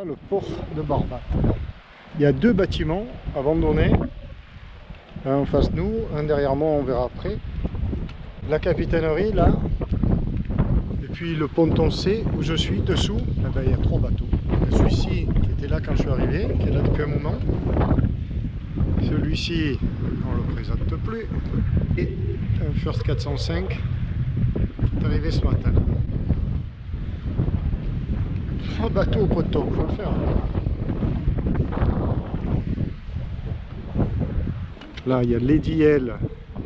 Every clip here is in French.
le port de Barbate. Il y a deux bâtiments abandonnés, un en face de nous, un derrière moi, on verra après. La capitainerie là, et puis le ponton C où je suis dessous, eh ben, il y a trois bateaux. Celui-ci qui était là quand je suis arrivé, qui est là depuis un moment. Celui-ci, on ne le présente plus. Et un First 405 qui est arrivé ce matin. Un bateau au ponton, il faut le faire. Là, il y a Lady L,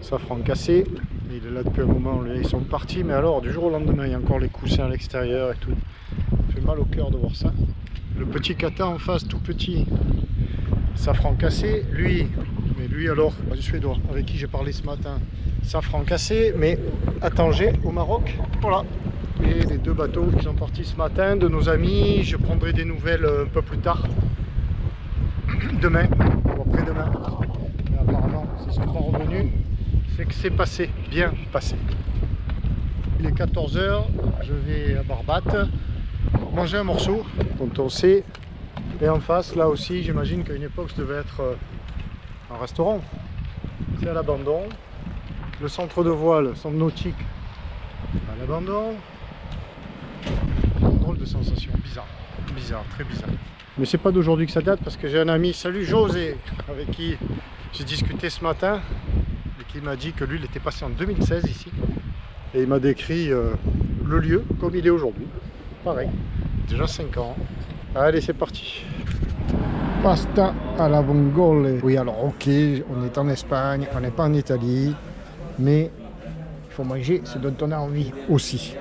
safran cassé. Il est là depuis un moment, ils sont partis, mais alors du jour au lendemain, il y a encore les coussins à l'extérieur et tout. Ça fait mal au cœur de voir ça. Le petit Kata en face, tout petit, safran cassé, lui alors, du Suédois, avec qui j'ai parlé ce matin, safran cassé, mais à Tanger, au Maroc, voilà. Et les deux bateaux qui sont partis ce matin, de nos amis, je prendrai des nouvelles un peu plus tard, demain, ou après-demain. Mais apparemment, s'ils ne sont pas revenus, c'est que c'est passé, bien passé. Il est 14 h, je vais à Barbate manger un morceau, dont on sait. Et en face, là aussi, j'imagine qu'à une époque, ça devait être un restaurant. C'est à l'abandon. Le centre de voile, centre nautique, à l'abandon. Drôle de sensation, bizarre. Bizarre, très bizarre. Mais c'est pas d'aujourd'hui que ça date, parce que j'ai un ami, salut José, avec qui j'ai discuté ce matin, et qui m'a dit que lui, il était passé en 2016 ici. Et il m'a décrit le lieu comme il est aujourd'hui. Pareil, déjà 5 ans. Allez, c'est parti. Pasta à la vongole. Oui, alors ok, on est en Espagne, on n'est pas en Italie, mais il faut manger ce dont on a envie aussi.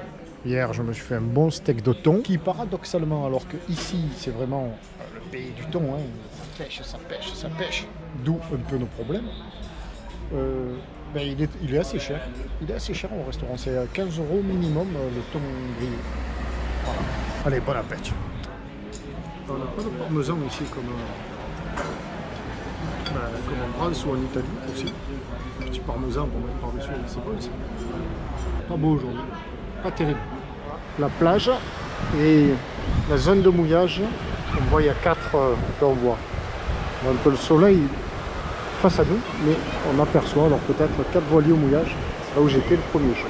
Hier, je me suis fait un bon steak de thon, qui paradoxalement, alors que ici, c'est vraiment le pays du thon, hein, ça pêche, ça pêche, ça pêche, d'où un peu nos problèmes. Ben, il est assez cher. Il est assez cher au restaurant. C'est à 15 € minimum le thon grillé. Voilà. Allez, bon appétit. On n'a pas de parmesan ici comme en France ou en Italie aussi. Un petit parmesan pour mettre par-dessus, c'est bon ça. Pas beau aujourd'hui. Pas terrible. La plage et la zone de mouillage. On voit il y a 4 on voit. Un peu le soleil face à nous, mais on aperçoit alors peut-être 4 voiliers au mouillage, c'est là où j'étais le premier jour.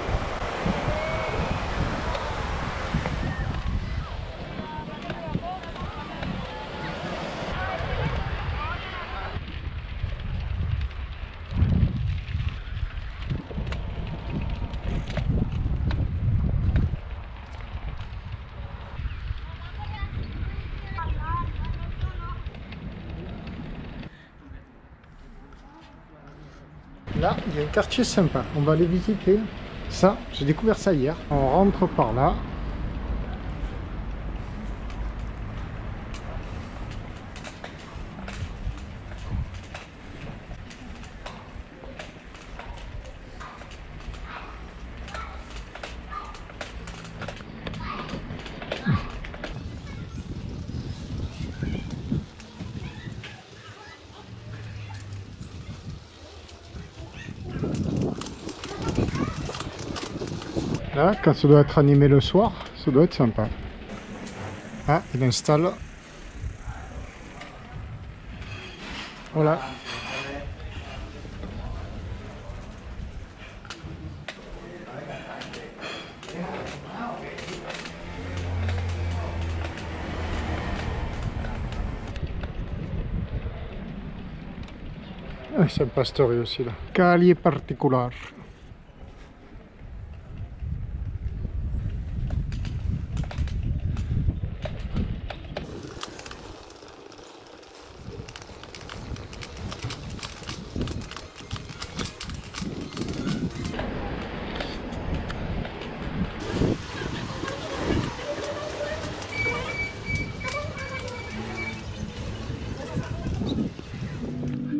Là, il y a un quartier sympa. On va aller visiter ça. J'ai découvert ça hier. On rentre par là. Là, quand ça doit être animé le soir, ça doit être sympa. Ah, il installe. Voilà. Ah, c'est un pastori aussi là. Calier particulier.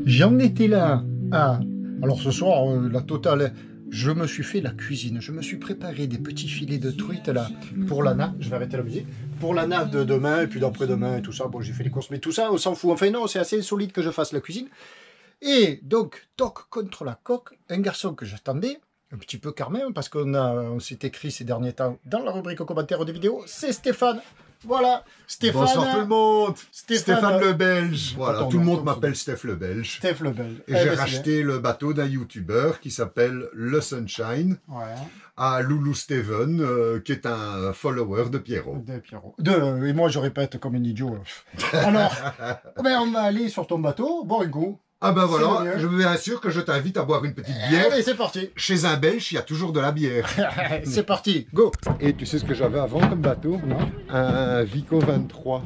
J'en étais là à... Alors ce soir, la totale... Je me suis fait la cuisine. Je me suis préparé des petits filets de truite là pour la nave. Je vais arrêter la musique. Pour la nave de demain et puis d'après-demain et tout ça. Bon, j'ai fait les courses, mais tout ça, on s'en fout. Enfin non, c'est assez solide que je fasse la cuisine. Et donc, toc contre la coque, un garçon que j'attendais, un petit peu carmin, parce on s'est écrit ces derniers temps dans la rubrique commentaires des vidéos, c'est Stéphane. Voilà, Stéphane. Bonsoir tout le monde. Stéphane le Belge. Voilà, Attends, tout le monde attends, m'appelle Steph le Belge. Steph le Belge. Et j'ai racheté le bateau d'un YouTuber qui s'appelle Le Sunshine à Loulou Steven, qui est un follower de Pierrot. Et moi, je répète comme un idiot. Alors, ben, on va aller sur ton bateau, boire un coup. Ah ben voilà, je bien sûr que je t'invite à boire une petite bière. Allez, c'est parti. Chez un Belge, il y a toujours de la bière. C'est parti, go. Et tu sais ce que j'avais avant comme bateau? Non. Un Vico 23.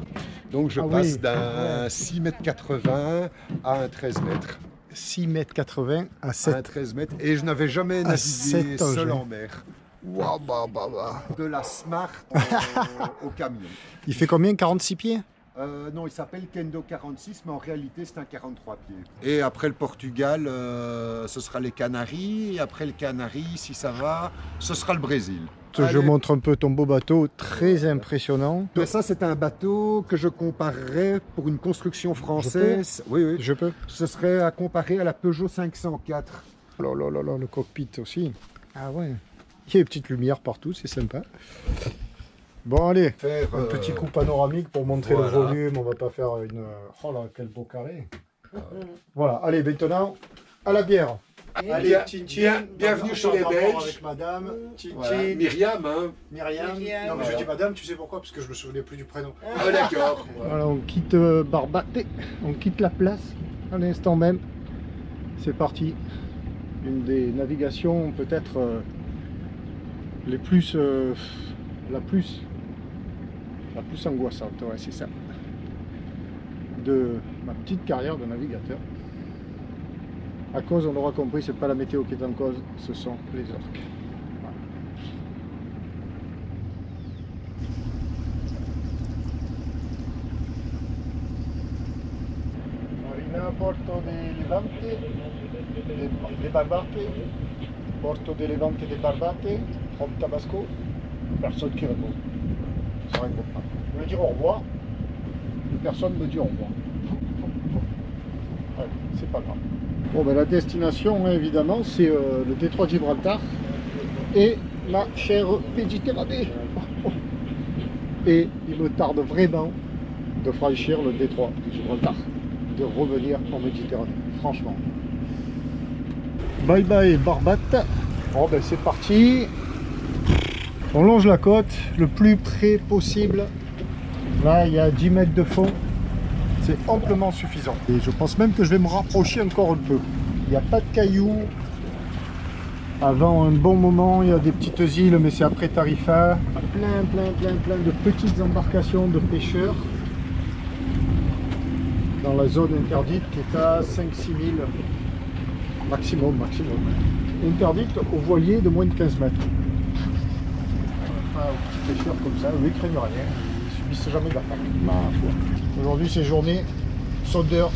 Donc je passe oui. d'un 6,80 m à un 13 mètres. 6,80 m à 7. Un 13 mètres. Et je n'avais jamais navigué seul en mer. Waouh, bah, bah, bah. De la Smart au camion. Il fait combien? 46 pieds? Non, il s'appelle Kendo 46, mais en réalité, c'est un 43 pieds. Et après le Portugal, ce sera les Canaries. Et après le Canaries, si ça va, ce sera le Brésil. Je montre un peu ton beau bateau, très impressionnant. Mais ça, c'est un bateau que je comparerais pour une construction française. Oui, oui. Je peux. Ce serait à comparer à la Peugeot 504. Oh là là là, le cockpit aussi. Ah ouais. Il y a des petites lumières partout, c'est sympa. Bon, allez, un petit coup panoramique pour montrer le volume. On va pas faire une... Oh là, quel beau carré. Voilà, allez, maintenant, à la bière. Allez, bienvenue chez les Belges. Avec madame, Voilà. Myriam, hein. Myriam. Non, mais je dis madame, tu sais pourquoi? Parce que je me souvenais plus du prénom. Ah, d'accord. Voilà, on quitte Barbaté, on quitte la place à l'instant même. C'est parti. Une des navigations peut-être les plus... la plus angoissante, ouais, c'est ça, de ma petite carrière de navigateur. À cause, on aura compris, c'est pas la météo qui est en cause, ce sont les orques. Voilà. Marina Porto de Levante, de Barbate, Porto de Levante de Barbate, from Tabasco. Personne qui répond. Ça répond pas. Je veux dire au revoir. Personne ne me dit au revoir. Ouais, c'est pas grave. Bon, ben, la destination, évidemment, c'est le détroit de Gibraltar et la chère Méditerranée. Et il me tarde vraiment de franchir le détroit de Gibraltar, de revenir en Méditerranée, franchement. Bye bye Barbate. Bon, ben, c'est parti. On longe la côte le plus près possible. Là, il y a 10 mètres de fond. C'est amplement suffisant. Et je pense même que je vais me rapprocher encore un peu. Il n'y a pas de cailloux. Avant un bon moment, il y a des petites îles, mais c'est après Tarifa. Plein de petites embarcations de pêcheurs. Dans la zone interdite qui est à 5-6 000 maximum. Interdite aux voiliers de moins de 15 mètres. Aux petits pêcheurs comme ça, eux ils craignent rien, ils subissent jamais d'attaque. Aujourd'hui c'est journée sondeur.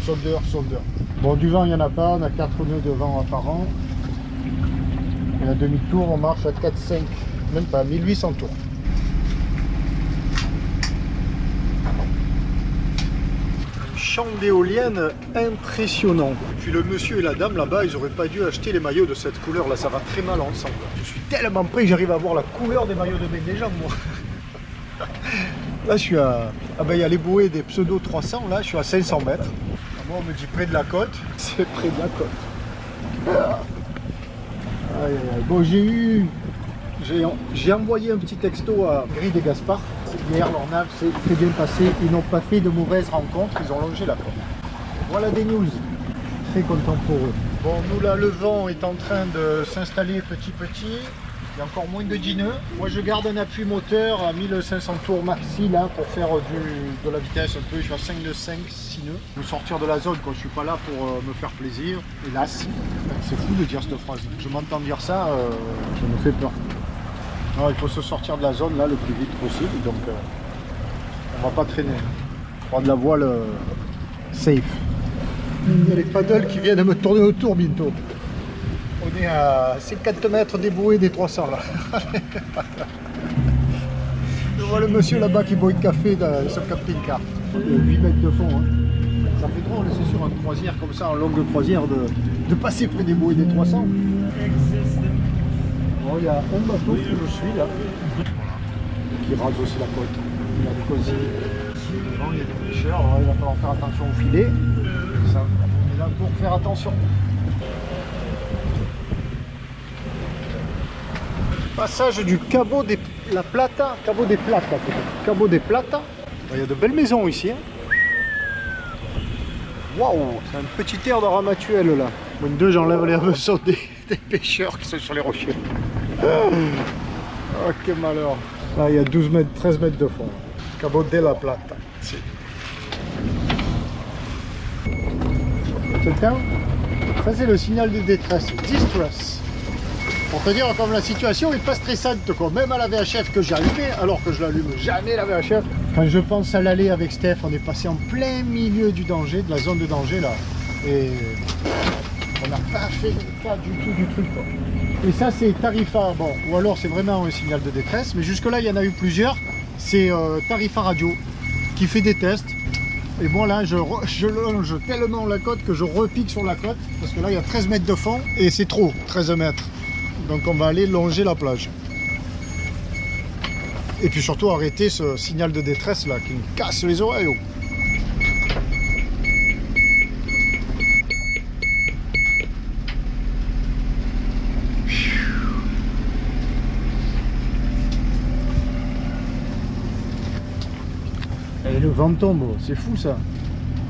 Bon, du vent il n'y en a pas, on a 4 nœuds de vent apparent. Et à demi-tour on marche à 4-5, même pas 1800 tours. Champ d'éoliennes impressionnant. Puis le monsieur et la dame là-bas, ils auraient pas dû acheter les maillots de cette couleur là, ça va très mal ensemble. Je suis tellement près que j'arrive à voir la couleur des maillots de bain des gens, moi. Là je suis à... Ah ben il y a les bouées des pseudo 300, là je suis à 500 mètres. Moi on me dit près de la côte, c'est près de la côte. Bon, j'ai envoyé un petit texto à Gris et Gaspard. Hier, leur nave s'est très bien passé. Ils n'ont pas fait de mauvaises rencontres. Ils ont longé la côte. Voilà des news. Très content pour eux. Bon, nous là, le vent est en train de s'installer petit. Il y a encore moins de 10 nœuds. Moi, je garde un appui moteur à 1500 tours maxi là pour faire de la vitesse un peu. Je suis à 5 nœuds, 6 nœuds. Je veux sortir de la zone quand je suis pas là pour me faire plaisir. Hélas, c'est fou de dire cette phrase. Je m'entends dire ça, ça me fait peur. Alors, il faut se sortir de la zone là le plus vite possible. Donc, on va pas traîner. Prendre la voile safe. Il y a les paddles qui viennent me tourner autour bientôt. On est à 50 mètres des bouées des 300 là. Je vois le monsieur là-bas qui boit un café dans ce camping-car. 8 mètres de fond. Hein. Ça fait drôle, c'est sur une croisière comme ça, en longue croisière, de passer près des bouées des 300. Bon, il y a un bateau qui me suit là, qui rase aussi la côte. il y a des consignes. Devant, il y a des pêcheurs, alors il va falloir faire attention au filet. Ça, on est là pour faire attention. Passage du Cabo de la Plata, Cabo des Plata peut-être. Cabo des Plata. Il y a de belles maisons ici. Hein. Waouh, c'est un petit air de Ramatuelle là. Bon, deux, j'enlève les ressauts des pêcheurs qui sont sur les rochers. Oh, quel malheur. Là, il y a 12 mètres, 13 mètres de fond. Là. Cabo de la Plata. Ça, c'est le signal de détresse. Distress. Pour te dire comme la situation n'est pas stressante quoi. Même à la VHF que j'ai allumée, alors que je l'allume jamais la VHF. Quand je pense à l'aller avec Steph, on est passé en plein milieu du danger, de la zone de danger là. Et on n'a pas fait pas du tout du truc quoi. Et ça c'est Tarifa, bon, ou alors c'est vraiment un signal de détresse, mais jusque là il y en a eu plusieurs. C'est Tarifa Radio qui fait des tests. Et bon là je longe tellement la côte que je repique sur la côte, parce que là il y a 13 mètres de fond et c'est trop, 13 mètres. Donc on va aller longer la plage. Et puis surtout arrêter ce signal de détresse là qui me casse les oreilles. Et le vent tombe, c'est fou ça.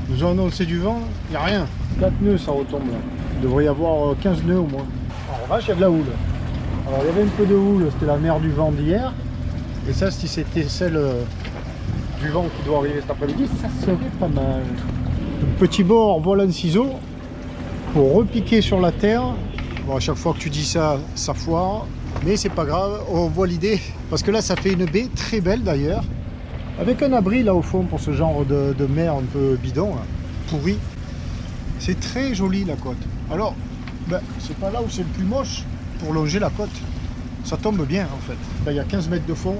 Nous ont annoncé du vent, il n'y a rien. 4 nœuds ça retombe là. Il devrait y avoir 15 nœuds au moins. En revanche, il y a de la houle. Alors il y avait un peu de houle, c'était la mer du vent d'hier. Et ça, si c'était celle du vent qui doit arriver cet après-midi, ça serait pas mal. Un petit bord, voilà un ciseau pour repiquer sur la terre. Bon, à chaque fois que tu dis ça, ça foire. Mais c'est pas grave, on voit l'idée. Parce que là, ça fait une baie très belle d'ailleurs. Avec un abri là au fond pour ce genre de mer un peu bidon, là, pourri. C'est très joli la côte. Alors, ben, c'est pas là où c'est le plus moche pour longer la côte. Ça tombe bien en fait. Là il y a 15 mètres de fond,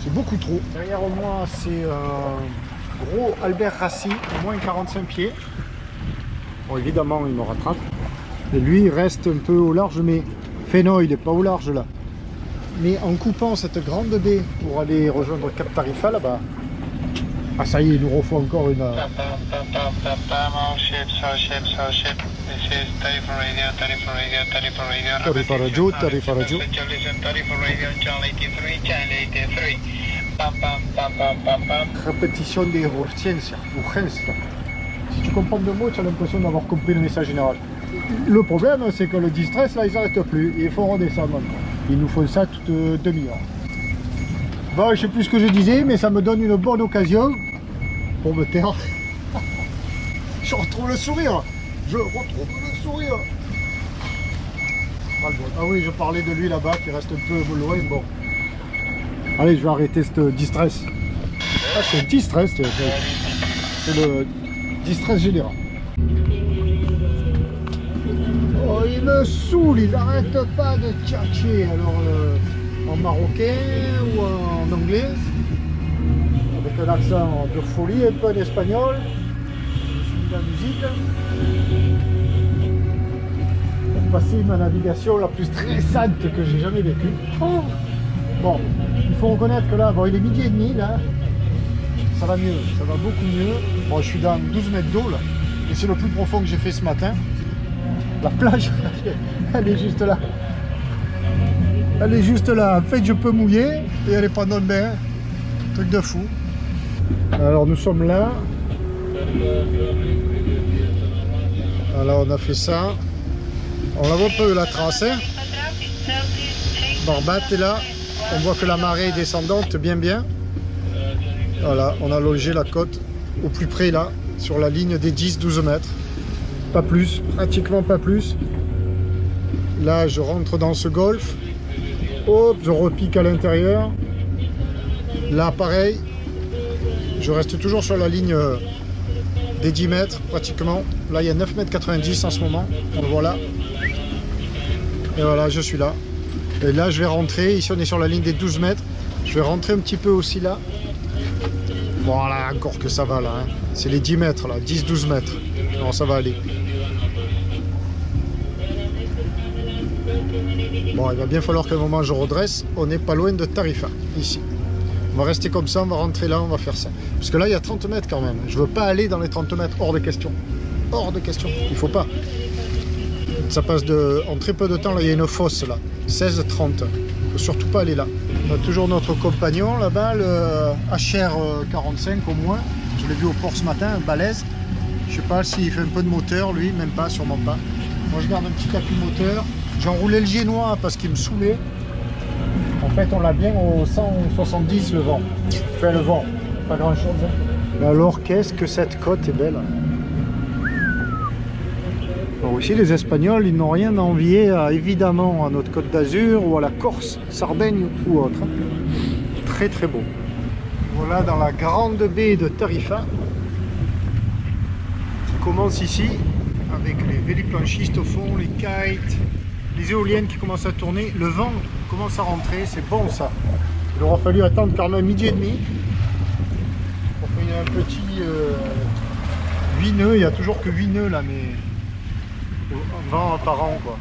c'est beaucoup trop. Derrière moi c'est gros Albert Rassi, au moins 45 pieds. Bon évidemment il me rattrape. Et lui il reste un peu au large, mais fait non, il n'est pas au large là. Mais en coupant cette grande baie pour aller rejoindre Cap Tarifa là-bas. Ah ça y est, il nous refait encore une... Tarifa Radio, Tarifa Radio. Répétition des urgencias. Si tu comprends deux mots, tu as l'impression d'avoir compris le message général. Le problème, c'est que le distress, là, ils n'arrêtent plus. Il faut redescendre. Ils nous font ça toute demi-heure. Bon, je sais plus ce que je disais, mais ça me donne une bonne occasion pour me taire. Je retrouve le sourire. Je retrouve le sourire. Ah oui, je parlais de lui là-bas qui reste un peu loin. Bon. Allez, je vais arrêter ce distress. Ah, c'est le distress. C'est le distress général. Oh, il me saoule, il n'arrête pas de tchatcher. Alors, en marocain ou en anglais, avec un accent de folie, un peu en espagnol. Je suis de la musique. Pour passer ma navigation la plus stressante que j'ai jamais vécue. Oh bon, il faut reconnaître que là, bon, il est midi et demi là. Ça va mieux, ça va beaucoup mieux. Bon, je suis dans 12 mètres d'eau là. Et c'est le plus profond que j'ai fait ce matin. La plage, elle est juste là. Elle est juste là. En fait, je peux mouiller et elle est pas dans le bain. Truc de fou. Alors, nous sommes là. Alors, on a fait ça. On la voit pas la trace. Hein. Barbat est là. On voit que la marée est descendante, bien. Voilà, on a logé la côte au plus près là, sur la ligne des 10-12 mètres. Pas plus, pratiquement pas plus. Là, je rentre dans ce golfe. Hop, je repique à l'intérieur. Là, pareil. Je reste toujours sur la ligne des 10 mètres, pratiquement. Là, il y a 9,90 m en ce moment. On le voit là. Et voilà, je suis là. Et là, je vais rentrer. Ici, on est sur la ligne des 12 mètres. Je vais rentrer un petit peu aussi là. Voilà, encore que ça va là. Hein. C'est les 10 mètres là, 10-12 mètres. Non, ça va aller. Bon, il va bien falloir qu'à un moment je redresse. On n'est pas loin de Tarifa, ici. On va rester comme ça, on va rentrer là, on va faire ça. Parce que là, il y a 30 mètres quand même. Je veux pas aller dans les 30 mètres, hors de question. Hors de question, il faut pas. Ça passe en très peu de temps, là, il y a une fosse, là. 16-30. Il faut surtout pas aller là. On a toujours notre compagnon, là-bas, le HR45 au moins. Je l'ai vu au port ce matin, un balèze. Je sais pas s'il fait un peu de moteur, lui, même pas, sûrement pas. Moi, je garde un petit tapis moteur. J'ai enroulé le génois parce qu'il me saoulait. En fait, on l'a bien au 170 le vent. Enfin, le vent, pas grand chose. Mais alors, qu'est-ce que cette côte est belle. Alors aussi, les Espagnols, ils n'ont rien à envier évidemment à notre Côte d'Azur ou à la Corse, Sardaigne ou autre. Très très beau. Voilà dans la grande baie de Tarifa. Qui commence ici avec les véliplanchistes au fond, les kites, les éoliennes qui commencent à tourner. Le vent commence à rentrer, c'est bon ça. Il aura fallu attendre quand même midi et demi pour qu'il y ait un petit 8 nœuds. Il n'y a toujours que 8 nœuds là, mais vent par an quoi.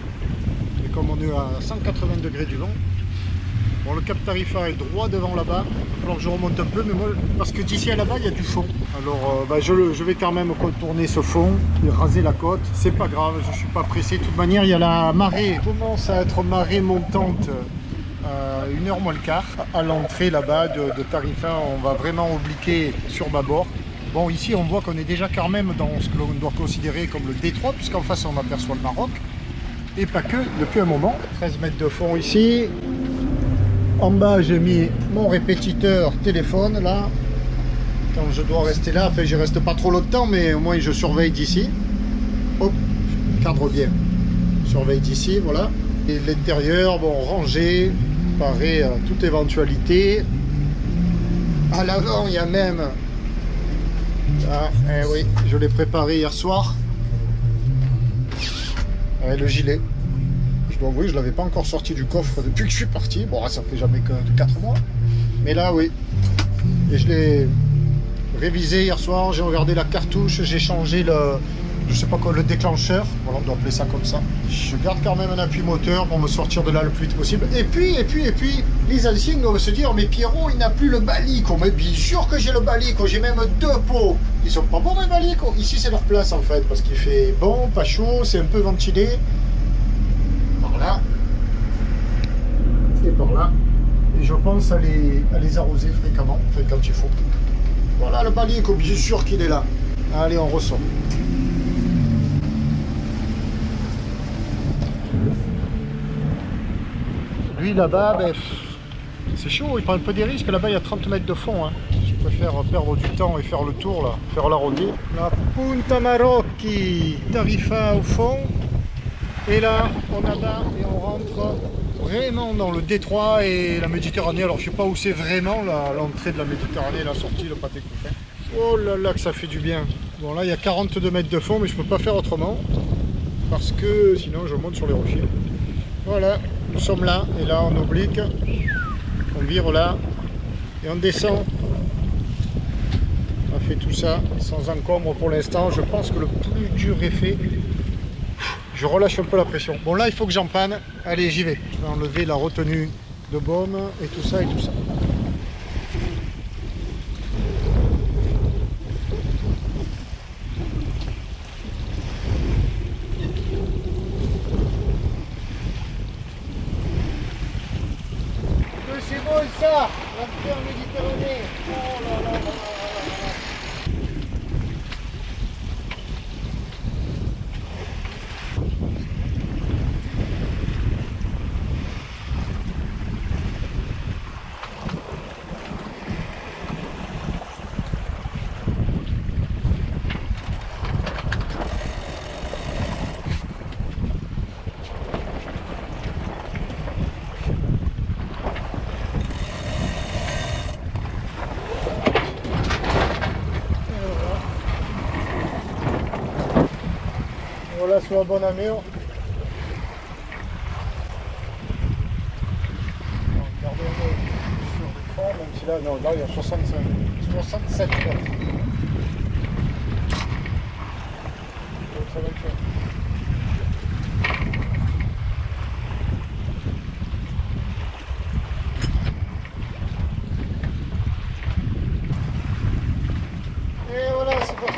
Et comme on est à 180 degrés du vent, bon, le cap Tarifa est droit devant là-bas. Il va falloir que je remonte un peu, mais moi, parce que d'ici à là-bas, il y a du fond. Alors, je vais quand même contourner ce fond et raser la côte. C'est pas grave, je suis pas pressé. De toute manière, il y a la marée. Commence à être marée montante à 1h moins le quart. À l'entrée là-bas de Tarifa, on va vraiment obliquer sur bâbord. Bon, ici, on voit qu'on est déjà quand même dans ce que l'on doit considérer comme le détroit, puisqu'en face, on aperçoit le Maroc. Et pas que, depuis un moment. 13 mètres de fond ici. En bas, j'ai mis mon répétiteur téléphone, là. Quand je dois rester là, enfin, je reste pas trop longtemps, mais au moins, je surveille d'ici. Hop, cadre bien. Surveille d'ici, voilà. Et l'intérieur, bon, rangé, paré à toute éventualité. À l'avant, il y a même... Ah, eh oui, je l'ai préparé hier soir. Ouais, le gilet. Je dois avouer, je ne l'avais pas encore sorti du coffre depuis que je suis parti. Bon, ça fait jamais que 4 mois. Mais là, oui. Et je l'ai révisé hier soir. J'ai regardé la cartouche. J'ai changé le... Je sais pas quoi, le déclencheur. Voilà, on doit appeler ça comme ça. Je garde quand même un appui moteur pour me sortir de là le plus vite possible. Et puis, les anciens doivent se dire, mais Pierrot, il n'a plus le balico. Mais bien sûr que j'ai le balico. J'ai même 2 pots. Ils sont pas bons, les balico. Ici, c'est leur place, en fait. Parce qu'il fait bon, pas chaud, c'est un peu ventilé. Par là. Et par là. Et je pense à les arroser fréquemment, en fait, quand il faut. Voilà le balico, bien sûr qu'il est là. Allez, on ressort. Lui là-bas, ben, c'est chaud, il prend un peu des risques. Là-bas, il y a 30 mètres de fond. Hein. Je préfère perdre du temps et faire le tour, là, faire la rondée. La Punta Marocchi, Tarifa au fond. Et là, on abat et on rentre vraiment dans le détroit et la Méditerranée. Alors, je sais pas où c'est vraiment l'entrée de la Méditerranée, la sortie, le pâté coupé. Oh là là, que ça fait du bien. Bon, là, il y a 42 mètres de fond, mais je peux pas faire autrement. Parce que sinon, je monte sur les rochers. Voilà. Nous sommes là, et là on oblique, on vire là, et on descend. On fait tout ça sans encombre pour l'instant. Je pense que le plus dur est fait. Je relâche un peu la pression. Bon là il faut que j'empanne. Allez, j'y vais. Je vais enlever la retenue de baume et tout ça et tout ça. Ça, l'entrée en Méditerranée. Oh là là là là là. Voilà sur la bonne amure. Regardez un peu sur l'écran, même si là, non, là il y a 67 mètres. Donc ça va le faire.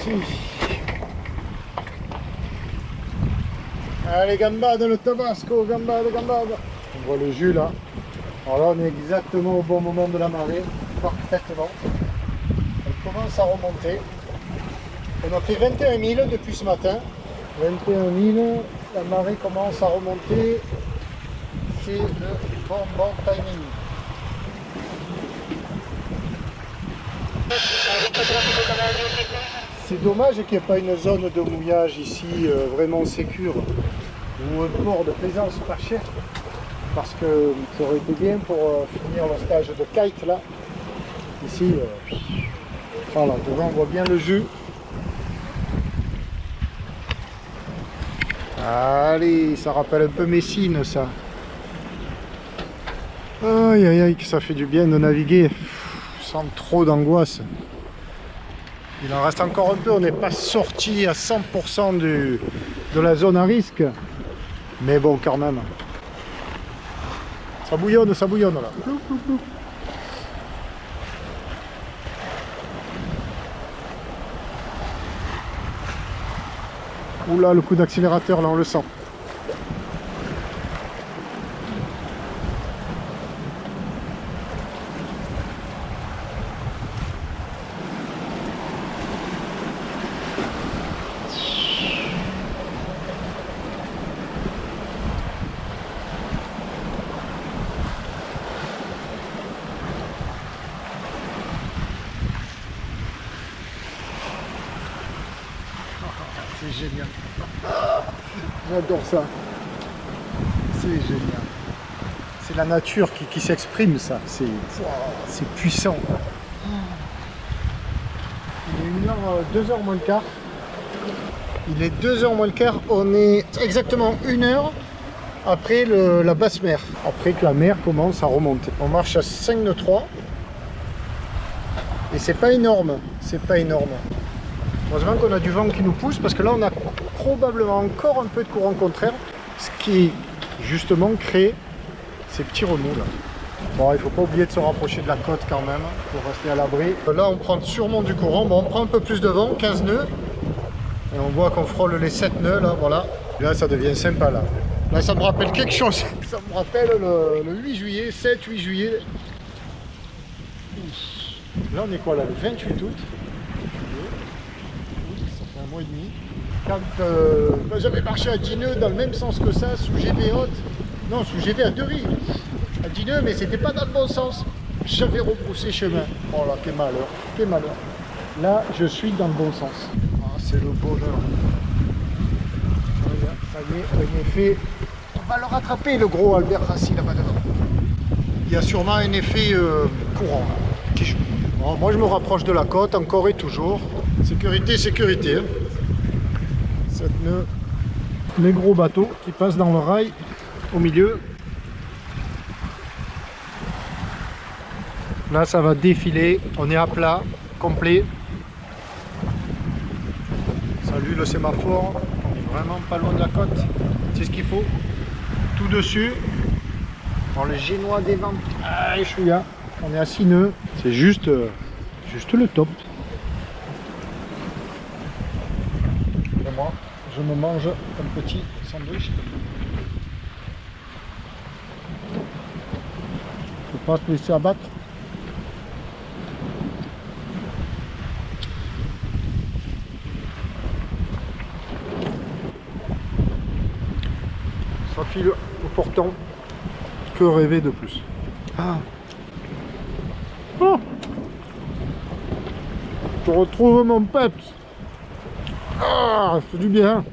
parti. Allez, gambade, le tabasco, gambade, gambade. On voit le jus là. Alors là, on est exactement au bon moment de la marée, parfaitement. Elle commence à remonter. On a fait 21 000 depuis ce matin. 21 000, la marée commence à remonter. C'est le bon timing. C'est dommage qu'il n'y ait pas une zone de mouillage ici vraiment sécure ou un port de plaisance pas cher, parce que ça aurait été bien pour finir le stage de kite là. Ici, voilà, devant on voit bien le jus. Allez, ça rappelle un peu Messine ça. Aïe aïe aïe, que ça fait du bien de naviguer sans trop d'angoisse. Il en reste encore un peu, on n'est pas sorti à 100% de la zone à risque. Mais bon, quand même. Ça bouillonne là. Plou, plou, plou. Oula, le coup d'accélérateur là, on le sent. C'est génial. J'adore ça. C'est génial. C'est la nature qui s'exprime ça. C'est puissant. Il est 2h moins le quart. Il est 2h moins le quart. On est exactement 1h après la basse mer. Après que la mer commence à remonter. On marche à 5 nœuds 3. Et c'est pas énorme. C'est pas énorme. Heureusement qu'on a du vent qui nous pousse, parce que là on a probablement encore un peu de courant contraire, ce qui justement crée ces petits remous là. Bon, il ne faut pas oublier de se rapprocher de la côte quand même pour rester à l'abri. Là on prend sûrement du courant. Bon, on prend un peu plus de vent, 15 nœuds, et on voit qu'on frôle les 7 nœuds là, voilà. Là ça devient sympa là. Là ça me rappelle quelque chose. Ça me rappelle le 8 juillet, 7-8 juillet. Là on est quoi là, le 28 août. Un mois et demi. Quand j'avais marché à 10 nœuds dans le même sens que ça, sous GV haute, non, sous GV à 2 rives, à 10 nœuds, mais c'était pas dans le bon sens. J'avais rebroussé chemin. Oh là, quel malheur, quel malheur. Là, je suis dans le bon sens. Ah, c'est le bonheur. Ça y est, en effet, on va le rattraper, le gros Albert Rassi là-bas devant. Il y a sûrement un effet courant qui joue. Bon, moi, je me rapproche de la côte, encore et toujours. Sécurité, sécurité. 7 nœuds. Les gros bateaux qui passent dans le rail au milieu. Là, ça va défiler. On est à plat, complet. Salut le sémaphore. On est vraiment pas loin de la côte. C'est ce qu'il faut. Tout dessus. Dans le génois des vents. Ah, chouïa. On est à 6 nœuds. C'est juste le top. Et moi, je me mange un petit sandwich. Faut pas se laisser abattre. Ça file au portant. Que rêver de plus? Ah. Oh, je retrouve mon peps. Ah, ça fait du bien.